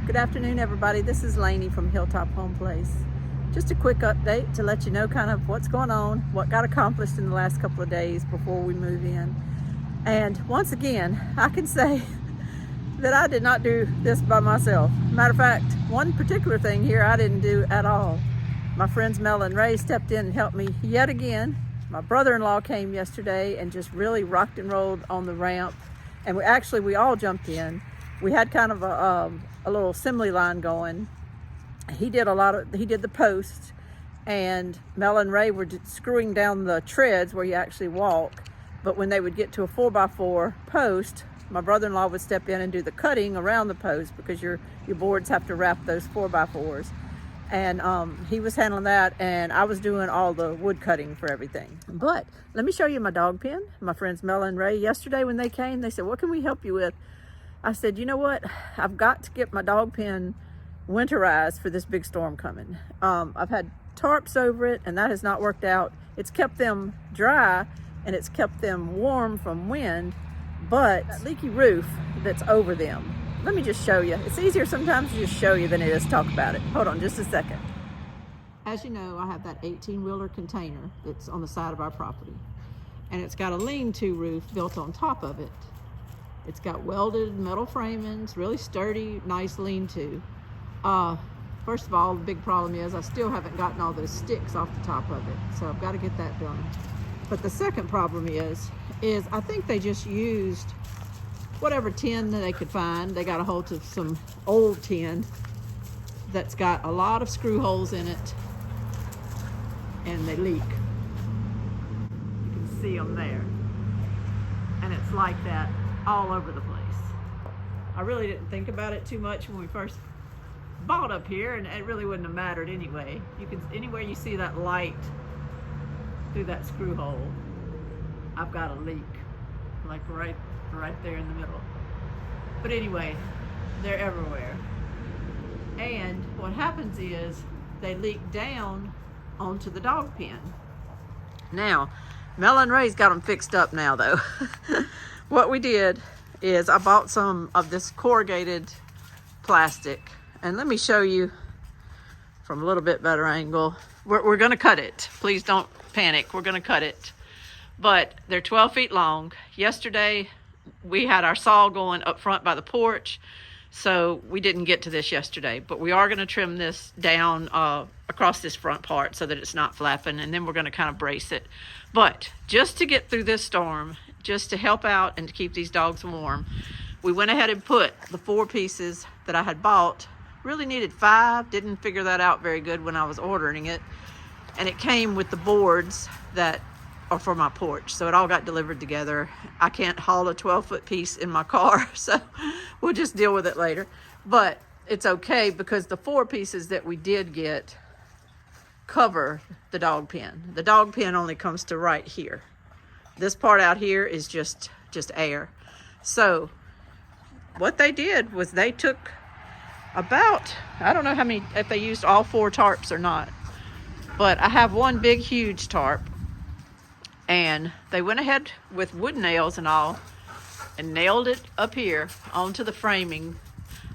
Good afternoon, everybody. This is Lainey from Hilltop Home Place. Just a quick update to let you know kind of what's going on, what got accomplished in the last couple of days before we move in. And once again, I can say that I did not do this by myself. Matter of fact, one particular thing here I didn't do at all. My friends Mel and Ray stepped in and helped me yet again. My brother-in-law came yesterday and just really rocked and rolled on the ramp. And we all jumped in. We had kind of a little assembly line going. He did the post, and Mel and Ray were screwing down the treads where you actually walk. But when they would get to a 4x4 post, my brother-in-law would step in and do the cutting around the post because your boards have to wrap those 4x4s. And he was handling that, and I was doing all the wood cutting for everything. But let me show you my dog pen. My friends Mel and Ray, yesterday when they came, they said, "What can we help you with?" I said, "You know what? I've got to get my dog pen winterized for this big storm coming." I've had tarps over it, and that has not worked out. It's kept them dry, and it's kept them warm from wind, but that leaky roof that's over them. Let me just show you. It's easier sometimes to just show you than it is to talk about it. Hold on just a second. As you know, I have that 18-wheeler container that's on the side of our property, and it's got a lean-to roof built on top of it. It's got welded metal framings, really sturdy, nice lean-to. First of all, the big problem is I still haven't gotten all those sticks off the top of it, so I've got to get that done. But the second problem is I think they just used whatever tin that they could find. They got a hold of some old tin that's got a lot of screw holes in it, and they leak. You can see them there. And it's like that all over the place. I really didn't think about it too much when we first bought up here, and it really wouldn't have mattered anyway. Anywhere you see that light through that screw hole, I've got a leak, like right there in the middle. But anyway, they're everywhere. And what happens is they leak down onto the dog pen. Now, Mel and Ray's got them fixed up now though. What we did is I bought some of this corrugated plastic, and let me show you from a little bit better angle. We're gonna cut it. Please don't panic, we're gonna cut it. But they're 12 feet long. Yesterday, we had our saw going up front by the porch, so we didn't get to this yesterday, but we are gonna trim this down across this front part so that it's not flapping, and then we're gonna kind of brace it. But just to get through this storm, just to help out and to keep these dogs warm, we went ahead and put the 4 pieces that I had bought. Really needed 5, didn't figure that out very good when I was ordering it. And it came with the boards that are for my porch, so it all got delivered together. I can't haul a 12-foot piece in my car, so we'll just deal with it later. But it's okay because the 4 pieces that we did get cover the dog pen. The dog pen only comes to right here. This part out here is just air. So what they did was they took about, I don't know how many, if they used all 4 tarps or not, but I have one big huge tarp, and they went ahead with wood nails and all and nailed it up here onto the framing.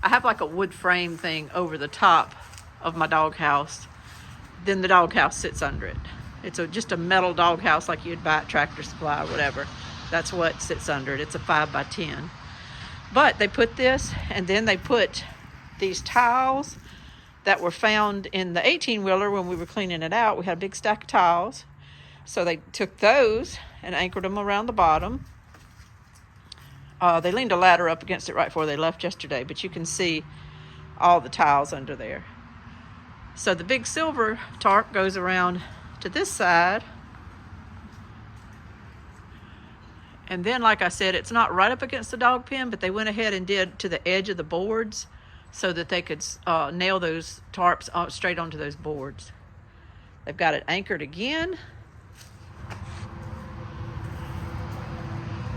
I have like a wood frame thing over the top of my doghouse. Then the doghouse sits under it. It's just a metal doghouse like you'd buy at Tractor Supply or whatever. That's what sits under it. It's a 5x10. But they put this, and then they put these tiles that were found in the 18-wheeler when we were cleaning it out. We had a big stack of tiles. So they took those and anchored them around the bottom. They leaned a ladder up against it right before they left yesterday, but you can see all the tiles under there. So the big silver tarp goes around to this side. And then, like I said, it's not right up against the dog pen, but they went ahead and did to the edge of the boards so that they could nail those tarps straight onto those boards. They've got it anchored again.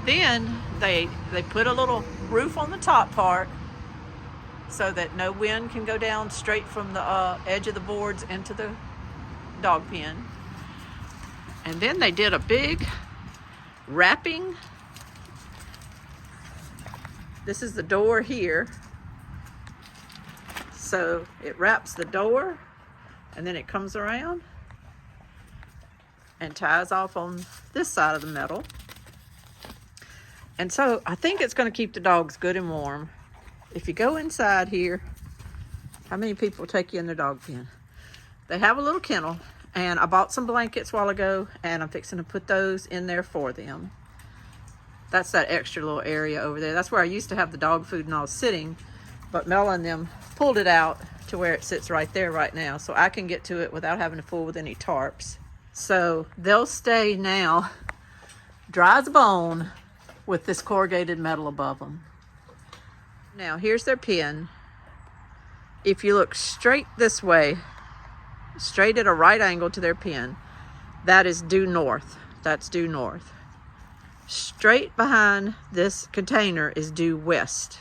Then they put a little roof on the top part so that no wind can go down straight from the edge of the boards into the dog pen. And then they did a big wrapping. This is the door here. so it wraps the door and then it comes around and ties off on this side of the metal. And so I think it's going to keep the dogs good and warm. If you go inside here, how many people take you in their dog pen? They have a little kennel, and I bought some blankets a while ago, and I'm fixing to put those in there for them. That's that extra little area over there. That's where I used to have the dog food and all sitting, but Mel and them pulled it out to where it sits right there right now, so I can get to it without having to fool with any tarps. So they'll stay now dry as a bone with this corrugated metal above them. Now here's their pen. If you look straight this way, straight at a right angle to their pen, that is due north. That's due north. Straight behind this container is due west.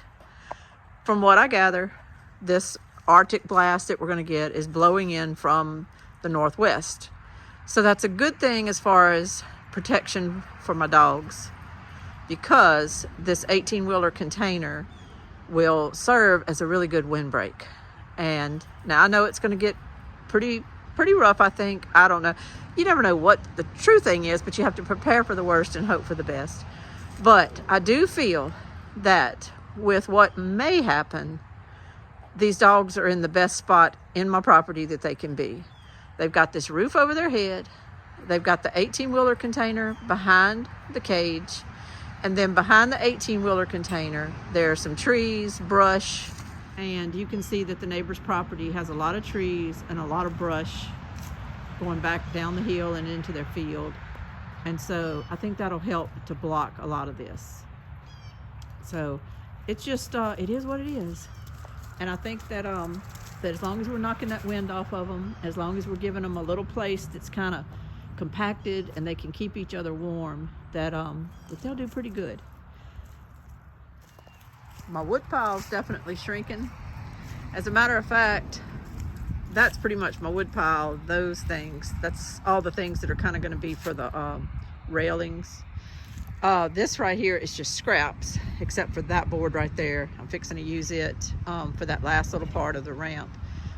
From what I gather, this Arctic blast that we're going to get is blowing in from the northwest. So that's a good thing as far as protection for my dogs, because this 18-wheeler container will serve as a really good windbreak. And now I know it's going to get pretty rough, I think. I don't know. You never know what the true thing is, but you have to prepare for the worst and hope for the best. But I do feel that with what may happen, these dogs are in the best spot in my property that they can be. They've got this roof over their head. They've got the 18-wheeler container behind the cage. And then behind the 18-wheeler container, there are some trees, brush, and you can see that the neighbor's property has a lot of trees and a lot of brush going back down the hill and into their field. And so I think that'll help to block a lot of this. So it's just, it is what it is. And I think that, that as long as we're knocking that wind off of them, as long as we're giving them a little place that's kind of compacted and they can keep each other warm, that they'll do pretty good. My wood pile's definitely shrinking. As a matter of fact, that's pretty much my wood pile. Those things, that's all the things that are kind of going to be for the railings. This right here is just scraps, except for that board right there. I'm fixing to use it for that last little part of the ramp.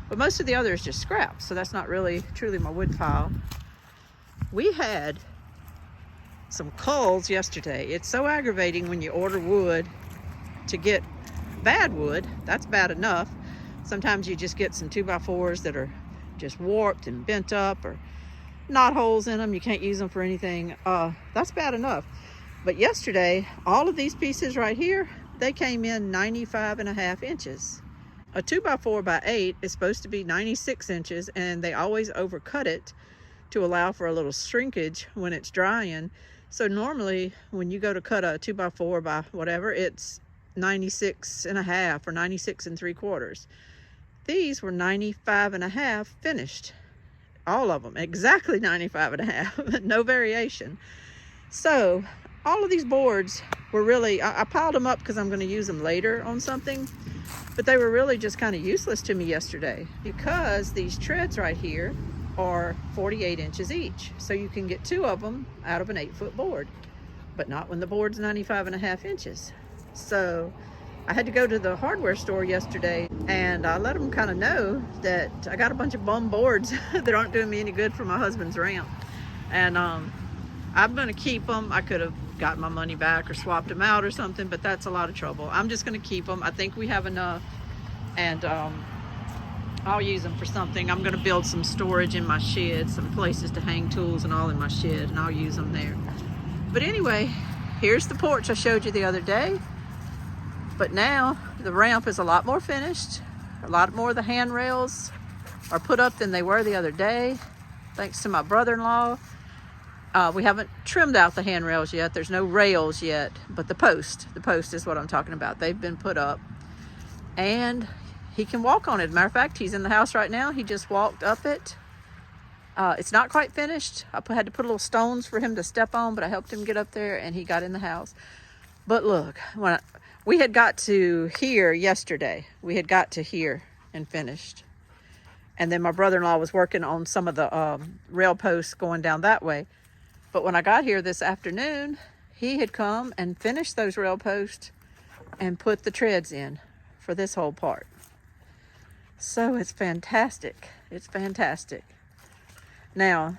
But most of the other is just scraps, so that's not really truly my wood pile. We had some culls yesterday. It's so aggravating when you order wood to get bad wood. That's bad enough. Sometimes you just get some 2x4s that are just warped and bent up or knot holes in them. You can't use them for anything. That's bad enough. But yesterday, all of these pieces right here, they came in 95.5 inches. A 2x4x8 is supposed to be 96 inches, and they always overcut it to allow for a little shrinkage when it's drying. So normally when you go to cut a 2x4 by whatever, it's 96.5 or 96 3/4. These were 95.5 finished. All of them, exactly 95.5, no variation. So all of these boards were really, I piled them up because I'm going to use them later on something, but they were really just kind of useless to me yesterday because these treads right here are 48 inches each. So you can get 2 of them out of an 8-foot board, but not when the board's 95.5 inches. So I had to go to the hardware store yesterday and I let them kind of know that I got a bunch of bum boards that aren't doing me any good for my husband's ramp. And I'm going to keep them. I could have gotten my money back or swapped them out or something, but that's a lot of trouble. I'm just going to keep them. I think we have enough, and I'll use them for something. I'm going to build some storage in my shed, some places to hang tools and all in my shed, and I'll use them there. But anyway, here's the porch I showed you the other day. But now the ramp is a lot more finished. A lot more of the handrails are put up than they were the other day, thanks to my brother-in-law. We haven't trimmed out the handrails yet. There's no rails yet, but the post is what I'm talking about. They've been put up and he can walk on it. As a matter of fact, he's in the house right now. He just walked up it. It's not quite finished. I had to put little stones for him to step on, but I helped him get up there and he got in the house. But look, we had got to here yesterday. We had got to here and finished. And then my brother-in-law was working on some of the rail posts going down that way. But when I got here this afternoon, he had come and finished those rail posts and put the treads in for this whole part. So it's fantastic. It's fantastic. Now,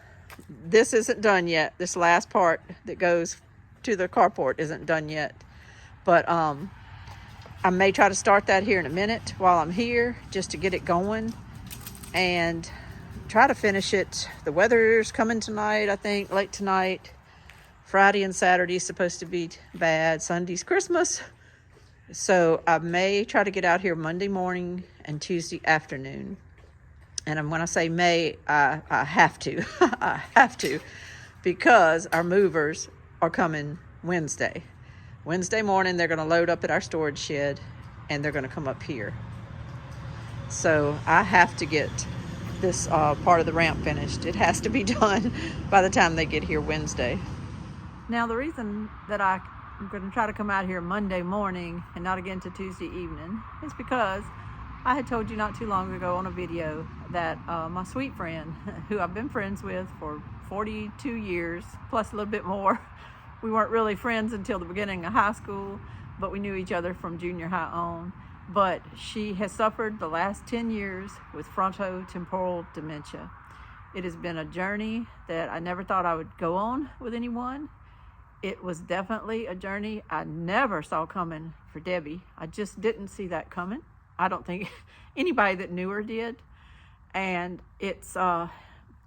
this isn't done yet. This last part that goes to the carport isn't done yet. But I may try to start that here in a minute while I'm here, just to get it going and try to finish it. The weather's coming tonight, I think, late tonight. Friday and Saturday is supposed to be bad. Sunday's Christmas. So I may try to get out here Monday morning and Tuesday afternoon. And when I say may, I have to. I have to, because our movers are coming Wednesday. Wednesday morning, they're going to load up at our storage shed, and they're going to come up here. So I have to get this part of the ramp finished. It has to be done by the time they get here Wednesday. Now, the reason that I'm going to try to come out here Monday morning and not again to Tuesday evening is because I had told you not too long ago on a video that my sweet friend, who I've been friends with for 42 years, plus a little bit more. We weren't really friends until the beginning of high school, but we knew each other from junior high on. But she has suffered the last 10 years with frontotemporal dementia. It has been a journey that I never thought I would go on with anyone. It was definitely a journey I never saw coming for Debbie. I just didn't see that coming. I don't think anybody that knew her did. And it's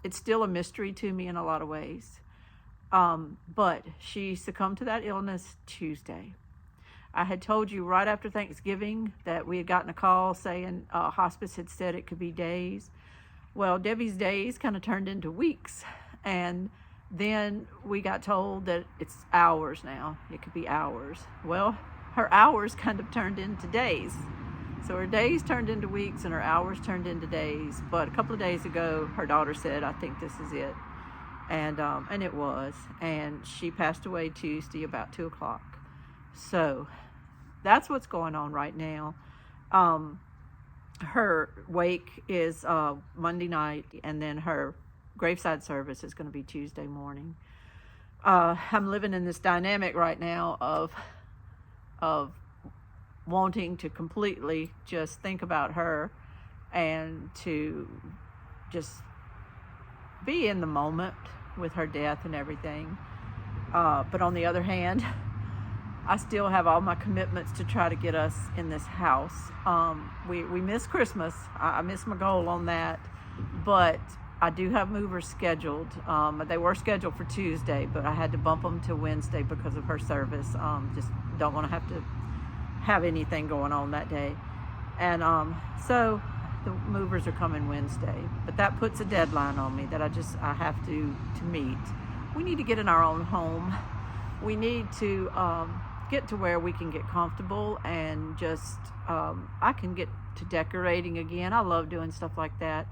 still a mystery to me in a lot of ways. But she succumbed to that illness Tuesday. I had told you right after Thanksgiving that we had gotten a call saying hospice had said it could be days. Well, Debbie's days kind of turned into weeks. And then we got told that it's hours now. It could be hours. Well, her hours kind of turned into days. So her days turned into weeks and her hours turned into days. But a couple of days ago, her daughter said, I think this is it. And it was. And she passed away Tuesday about 2 o'clock. So that's what's going on right now. Her wake is Monday night, and then her graveside service is going to be Tuesday morning. I'm living in this dynamic right now of wanting to completely just think about her and to just be in the moment with her death and everything. But on the other hand, I still have all my commitments to try to get us in this house. We missed Christmas. I missed my goal on that, but I do have movers scheduled. They were scheduled for Tuesday, but I had to bump them to Wednesday because of her service. Just don't want to have anything going on that day. And so the movers are coming Wednesday, but that puts a deadline on me that I have to meet. We need to get in our own home. We need to get to where we can get comfortable and just I can get to decorating again. I love doing stuff like that.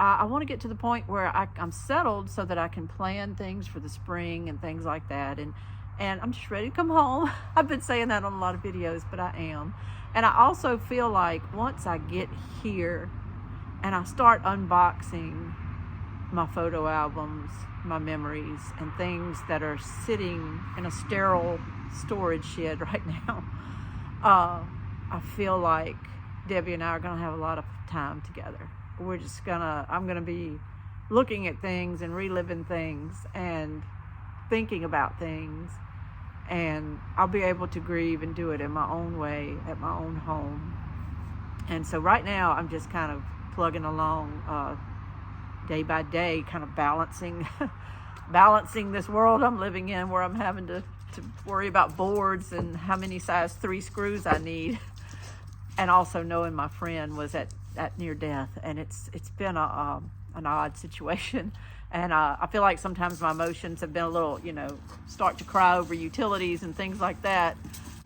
I want to get to the point where I'm settled so that I can plan things for the spring and things like that. And I'm just ready to come home. I've been saying that on a lot of videos, but I am. And I also feel like once I get here and I start unboxing my photo albums, my memories, and things that are sitting in a sterile storage shed right now, I feel like Debbie and I are going to have a lot of time together. I'm going to be looking at things and reliving things and thinking about things. And I'll be able to grieve and do it in my own way at my own home. And so right now I'm just kind of plugging along day by day, kind of balancing this world I'm living in, where I'm having to worry about boards and how many size 3 screws I need, and also knowing my friend was at near death. And it's been an odd situation. And I feel like sometimes my emotions have been a little, start to cry over utilities and things like that.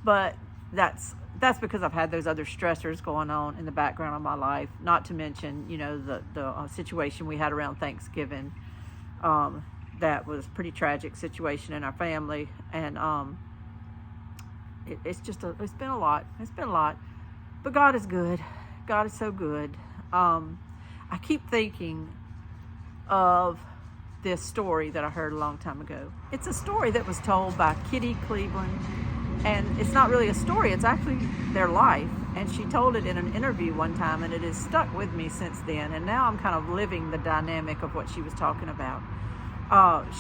But that's because I've had those other stressors going on in the background of my life. Not to mention, the situation we had around Thanksgiving. That was a pretty tragic situation in our family. And it's been a lot. It's been a lot. But God is good. God is so good. I keep thinking of this story that I heard a long time ago. It's a story that was told by Kitty Cleveland. And it's not really a story, it's actually their life. And she told it in an interview one time, and it has stuck with me since then. And now I'm kind of living the dynamic of what she was talking about.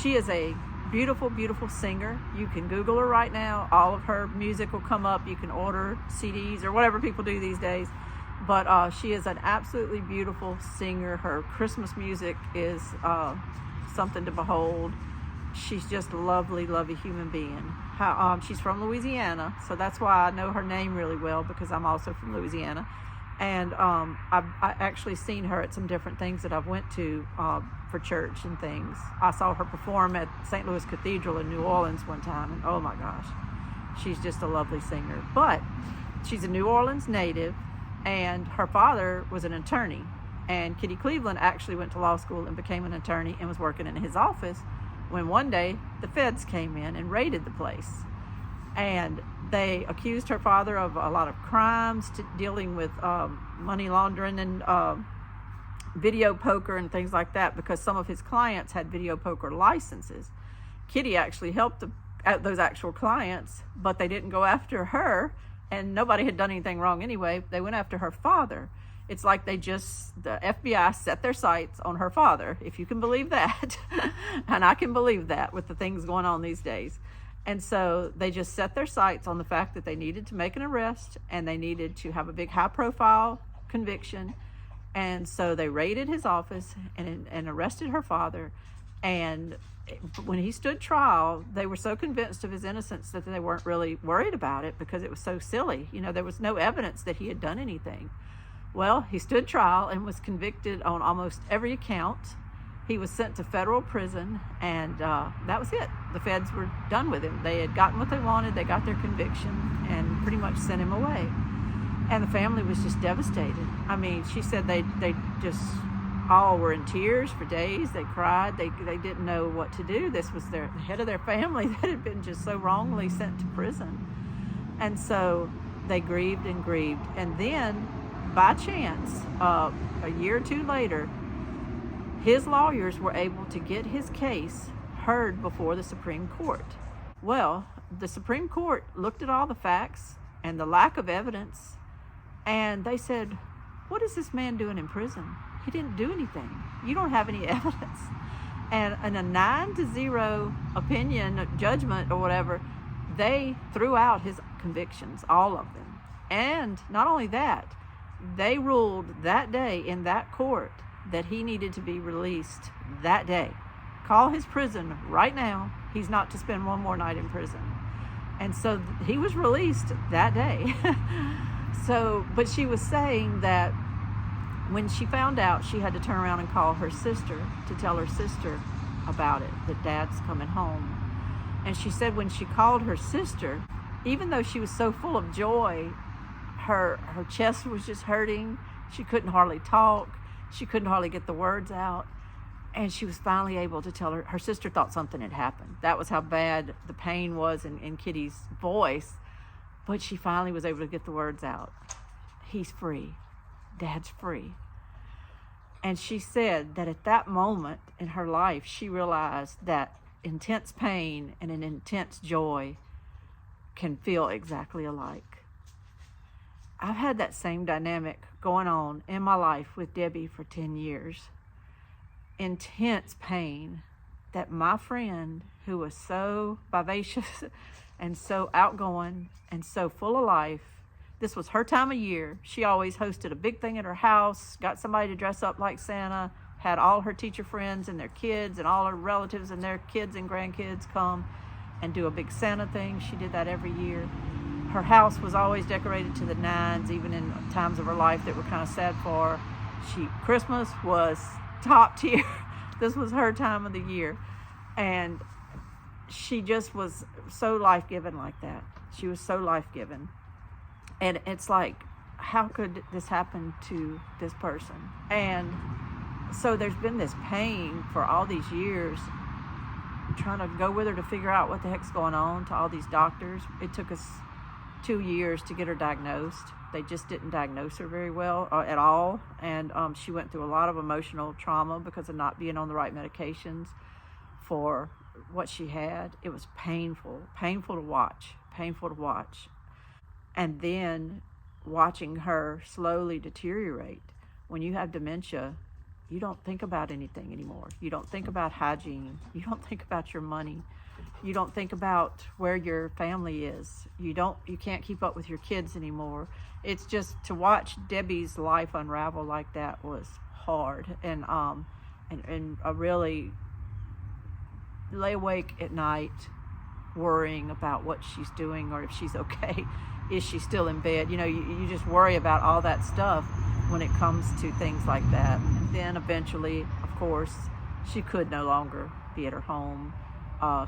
She is a beautiful, beautiful singer. You can Google her right now. All of her music will come up. You can order CDs or whatever people do these days. But she is an absolutely beautiful singer. Her Christmas music is something to behold. She's just a lovely, lovely human being. She's from Louisiana, so that's why I know her name really well, because I'm also from Louisiana. And I actually seen her at some different things that I've went to for church and things. I saw her perform at St. Louis Cathedral in New Orleans one time, and oh my gosh, she's just a lovely singer. But she's a New Orleans native, and her father was an attorney. And Kitty Cleveland actually went to law school and became an attorney and was working in his office when one day the feds came in and raided the place. And they accused her father of a lot of crimes, dealing with money laundering and video poker and things like that, because some of his clients had video poker licenses. Kitty actually helped those actual clients, but they didn't go after her, and nobody had done anything wrong anyway. They went after her father. It's like the FBI set their sights on her father, if you can believe that. And I can believe that with the things going on these days. And so they just set their sights on the fact that they needed to make an arrest, and they needed to have a big high-profile conviction. And so they raided his office and arrested her father. And when he stood trial, they were so convinced of his innocence that they weren't really worried about it, because it was so silly. There was no evidence that he had done anything. Well, he stood trial and was convicted on almost every account. He was sent to federal prison, and that was it. The feds were done with him. They had gotten what they wanted. They got their conviction and pretty much sent him away. And the family was just devastated. I mean, she said they just all were in tears for days. They cried. They didn't know what to do. This was the head of their family that had been just so wrongly sent to prison. And so they grieved and grieved. And then, by chance, a year or two later, his lawyers were able to get his case heard before the Supreme Court. Well, the Supreme Court looked at all the facts and the lack of evidence, and they said, what is this man doing in prison? He didn't do anything. You don't have any evidence. And in a 9-0 opinion, judgment or whatever, they threw out his convictions, all of them. And not only that, they ruled that day in that court that he needed to be released that day. Call his prison right now. He's not to spend one more night in prison. And so he was released that day. But she was saying that when she found out, she had to turn around and call her sister to tell her sister about it, that Dad's coming home. And she said when she called her sister, even though she was so full of joy, her chest was just hurting. She couldn't hardly talk. She couldn't hardly get the words out. And she was finally able to tell her sister thought something had happened. That was how bad the pain was in Kitty's voice. But she finally was able to get the words out. He's free. Dad's free. And she said that at that moment in her life, she realized that intense pain and an intense joy can feel exactly alike. I've had that same dynamic going on in my life with Debbie for 10 years. Intense pain that my friend, who was so vivacious and so outgoing and so full of life, this was her time of year. She always hosted a big thing at her house, got somebody to dress up like Santa, had all her teacher friends and their kids and all her relatives and their kids and grandkids come and do a big Santa thing. She did that every year. Her house was always decorated to the nines, even in times of her life that were kind of sad for her. Christmas was top tier. This was her time of the year. And she just was so life-giving like that. She was so life-giving. And it's like, how could this happen to this person? And so there's been this pain for all these years. I'm trying to go with her to figure out what the heck's going on, to all these doctors. It took us 2 years to get her diagnosed. They just didn't diagnose her very well at all. And she went through a lot of emotional trauma because of not being on the right medications for what she had. It was painful to watch. painful to watch. And then watching her slowly deteriorate. When you have dementia, you don't think about anything anymore. You don't think about hygiene. You don't think about your money. You don't think about where your family is. You can't keep up with your kids anymore. It's just, to watch Debbie's life unravel like that was hard. And I really lay awake at night worrying about what she's doing, or if she's okay. Is she still in bed? You just worry about all that stuff when it comes to things like that. And then eventually, of course, she could no longer be at her home.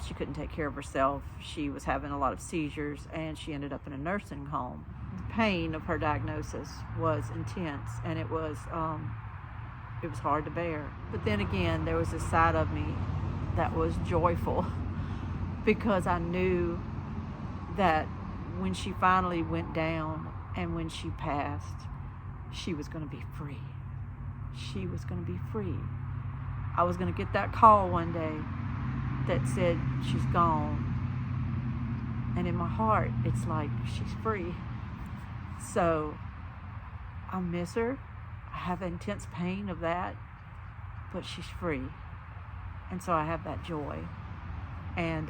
She couldn't take care of herself. She was having a lot of seizures, and she ended up in a nursing home. The pain of her diagnosis was intense, and it was hard to bear. But then again, there was a side of me that was joyful, because I knew that when she finally went down and when she passed, she was going to be free. She was going to be free. I was going to get that call one day that said, she's gone. And in my heart, it's like, she's free. So I miss her. I have intense pain of that, but she's free. And so I have that joy. And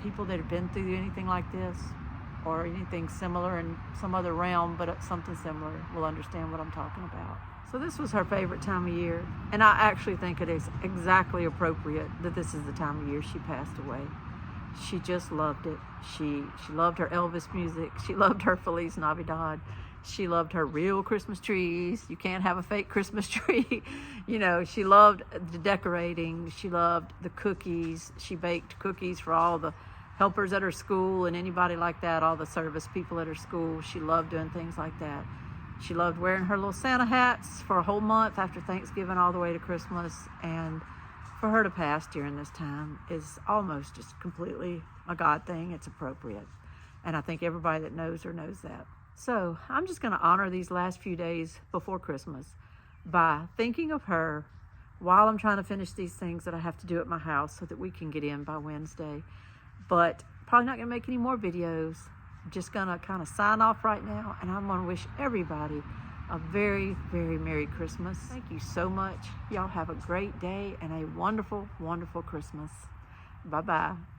people that have been through anything like this, or anything similar in some other realm, but something similar, will understand what I'm talking about. So this was her favorite time of year, and I actually think it is exactly appropriate that this is the time of year she passed away. She just loved it. She loved her Elvis music. She loved her Feliz Navidad. She loved her real Christmas trees. You can't have a fake Christmas tree. She loved the decorating. She loved the cookies. She baked cookies for all the helpers at her school and anybody like that, all the service people at her school. She loved doing things like that. She loved wearing her little Santa hats for a whole month after Thanksgiving all the way to Christmas. And for her to pass during this time is almost just completely a God thing. It's appropriate. And I think everybody that knows her knows that. So I'm just going to honor these last few days before Christmas by thinking of her while I'm trying to finish these things that I have to do at my house so that we can get in by Wednesday. But probably not going to make any more videos. I'm just going to kind of sign off right now, and I'm going to wish everybody a very, very Merry Christmas. Thank you so much. Y'all have a great day and a wonderful, wonderful Christmas. Bye-bye.